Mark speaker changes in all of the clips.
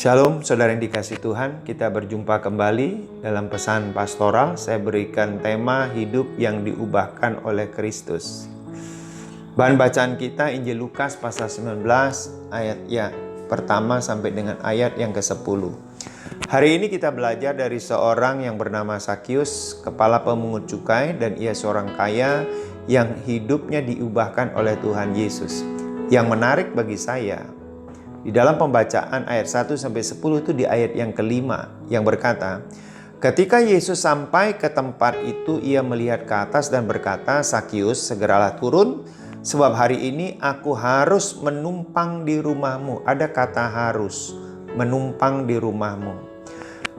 Speaker 1: Shalom saudara yang dikasih Tuhan, kita berjumpa kembali dalam pesan pastoral. Saya berikan tema hidup yang diubahkan oleh Kristus. Bahan bacaan kita Injil Lukas pasal 19 ayat pertama sampai dengan ayat yang ke-10. Hari ini kita belajar dari seorang yang bernama Sakius, kepala pemungut cukai, dan ia seorang kaya yang hidupnya diubahkan oleh Tuhan Yesus. Yang menarik bagi saya, di dalam pembacaan ayat 1-10 itu di ayat yang kelima yang berkata, ketika Yesus sampai ke tempat itu, ia melihat ke atas dan berkata, Sakius, segeralah turun, sebab hari ini aku harus menumpang di rumahmu. Ada kata harus, menumpang di rumahmu.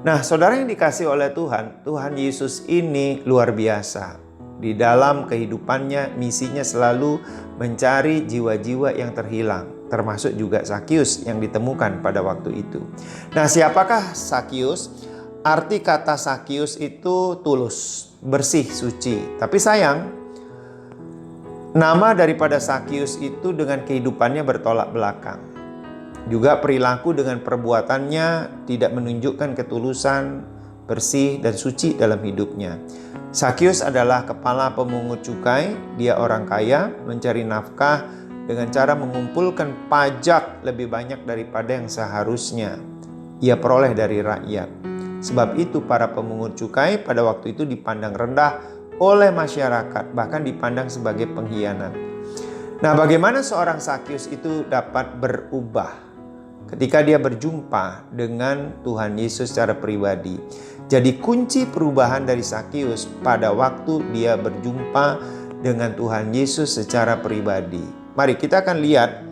Speaker 1: Nah, saudara yang dikasih oleh Tuhan, Tuhan Yesus ini luar biasa. Di dalam kehidupannya, misinya selalu mencari jiwa-jiwa yang terhilang. Termasuk juga Sakius yang ditemukan pada waktu itu. Nah, siapakah Sakius? Arti kata Sakius itu tulus, bersih, suci. Tapi sayang, nama daripada Sakius itu dengan kehidupannya bertolak belakang. Juga perilaku dengan perbuatannya tidak menunjukkan ketulusan, bersih, dan suci dalam hidupnya. Sakius adalah kepala pemungut cukai. Dia orang kaya, mencari nafkah dengan cara mengumpulkan pajak lebih banyak daripada yang seharusnya ia peroleh dari rakyat. Sebab itu para pemungut cukai pada waktu itu dipandang rendah oleh masyarakat, bahkan dipandang sebagai pengkhianat. Nah, bagaimana seorang Sakius itu dapat berubah ketika dia berjumpa dengan Tuhan Yesus secara pribadi? Jadi kunci perubahan dari Sakius pada waktu dia berjumpa dengan Tuhan Yesus secara pribadi. Mari kita akan lihat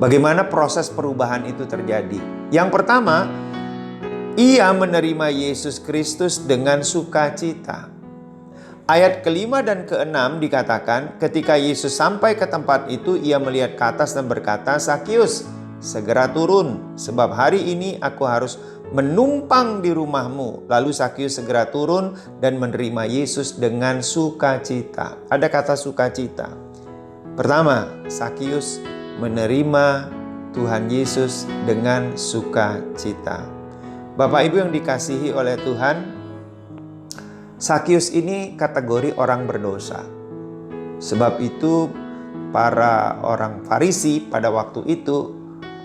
Speaker 1: bagaimana proses perubahan itu terjadi. Yang pertama, ia menerima Yesus Kristus dengan sukacita. Ayat kelima dan keenam dikatakan, ketika Yesus sampai ke tempat itu, ia melihat ke atas dan berkata, Sakius, segera turun, sebab hari ini aku harus menumpang di rumahmu. Lalu Sakius segera turun dan menerima Yesus dengan sukacita. Ada kata sukacita. Pertama, Sakius menerima Tuhan Yesus dengan sukacita. Bapak Ibu yang dikasihi oleh Tuhan, Sakius ini kategori orang berdosa. Sebab itu para orang Farisi pada waktu itu,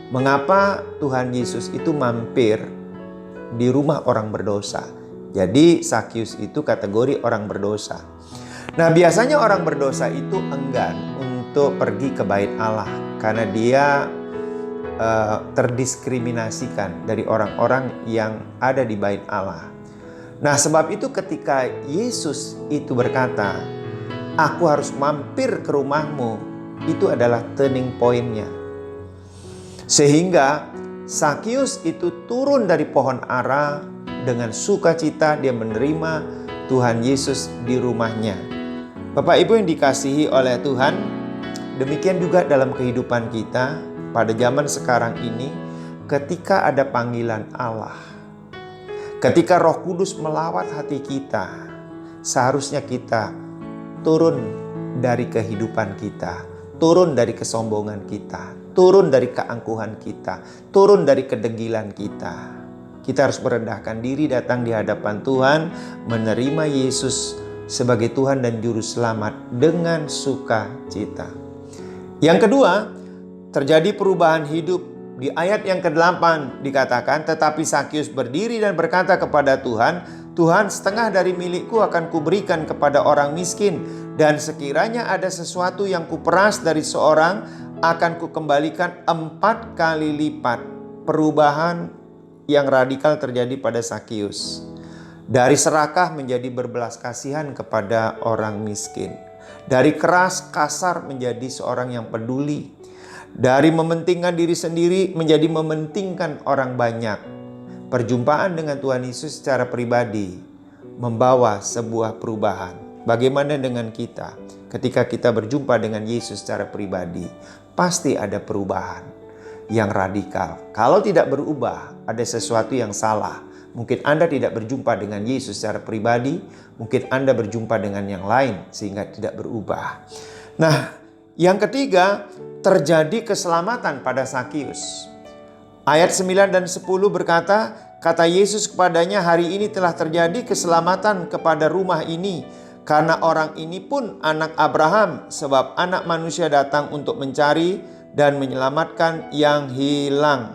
Speaker 1: mengapa Tuhan Yesus itu mampir di rumah orang berdosa. Jadi Sakius itu kategori orang berdosa. Nah, biasanya orang berdosa itu enggan untuk pergi ke bait Allah karena dia terdiskriminasikan dari orang-orang yang ada di bait Allah. Nah, sebab itu ketika Yesus itu berkata, aku harus mampir ke rumahmu, itu adalah turning point-nya. Sehingga Sakius itu turun dari pohon ara dengan sukacita, dia menerima Tuhan Yesus di rumahnya. Bapak Ibu yang dikasihi oleh Tuhan, demikian juga dalam kehidupan kita pada zaman sekarang ini, ketika ada panggilan Allah, ketika Roh Kudus melawat hati kita, seharusnya kita turun dari kehidupan kita, turun dari kesombongan kita, turun dari keangkuhan kita, turun dari kedegilan kita. Kita harus merendahkan diri, datang di hadapan Tuhan, menerima Yesus sebagai Tuhan dan Juru Selamat dengan sukacita. Yang kedua, terjadi perubahan hidup. Di ayat yang ke-8 dikatakan, tetapi Sakius berdiri dan berkata kepada Tuhan, Tuhan, setengah dari milikku akan kuberikan kepada orang miskin, dan sekiranya ada sesuatu yang kuperas dari seorang, akan kukembalikan 4 kali lipat. Perubahan yang radikal terjadi pada Sakius. Dari serakah menjadi berbelas kasihan kepada orang miskin. Dari keras kasar menjadi seorang yang peduli. Dari mementingkan diri sendiri menjadi mementingkan orang banyak. Perjumpaan dengan Tuhan Yesus secara pribadi membawa sebuah perubahan. Bagaimana dengan kita? Ketika kita berjumpa dengan Yesus secara pribadi, pasti ada perubahan yang radikal. Kalau tidak berubah, ada sesuatu yang salah. Mungkin Anda tidak berjumpa dengan Yesus secara pribadi, mungkin Anda berjumpa dengan yang lain sehingga tidak berubah. Nah, yang ketiga, terjadi keselamatan pada Sakius. Ayat 9 dan 10 berkata, kata Yesus kepadanya, hari ini telah terjadi keselamatan kepada rumah ini, karena orang ini pun anak Abraham, sebab Anak Manusia datang untuk mencari dan menyelamatkan yang hilang.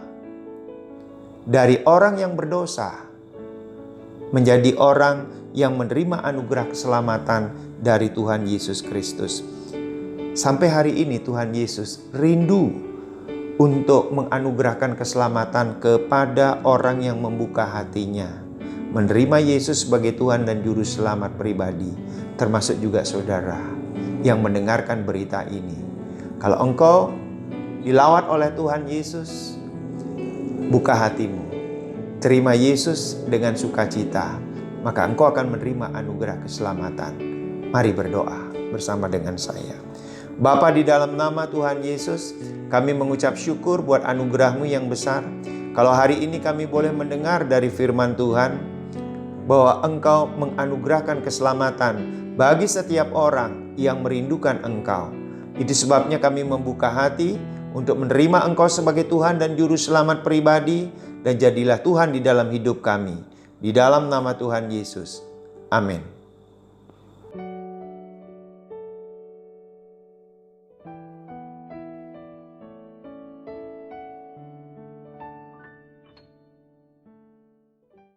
Speaker 1: Dari orang yang berdosa menjadi orang yang menerima anugerah keselamatan dari Tuhan Yesus Kristus. Sampai hari ini Tuhan Yesus rindu untuk menganugerahkan keselamatan kepada orang yang membuka hatinya, menerima Yesus sebagai Tuhan dan Juru Selamat pribadi, termasuk juga saudara yang mendengarkan berita ini. Kalau engkau dilawat oleh Tuhan Yesus, buka hatimu, terima Yesus dengan sukacita, maka engkau akan menerima anugerah keselamatan. Mari berdoa bersama dengan saya. Bapa, di dalam nama Tuhan Yesus, kami mengucap syukur buat anugerah-Mu yang besar. Kalau hari ini kami boleh mendengar dari firman Tuhan bahwa Engkau menganugerahkan keselamatan bagi setiap orang yang merindukan Engkau. Itu sebabnya kami membuka hati untuk menerima Engkau sebagai Tuhan dan Juru Selamat pribadi, dan jadilah Tuhan di dalam hidup kami. Di dalam nama Tuhan Yesus. Amin.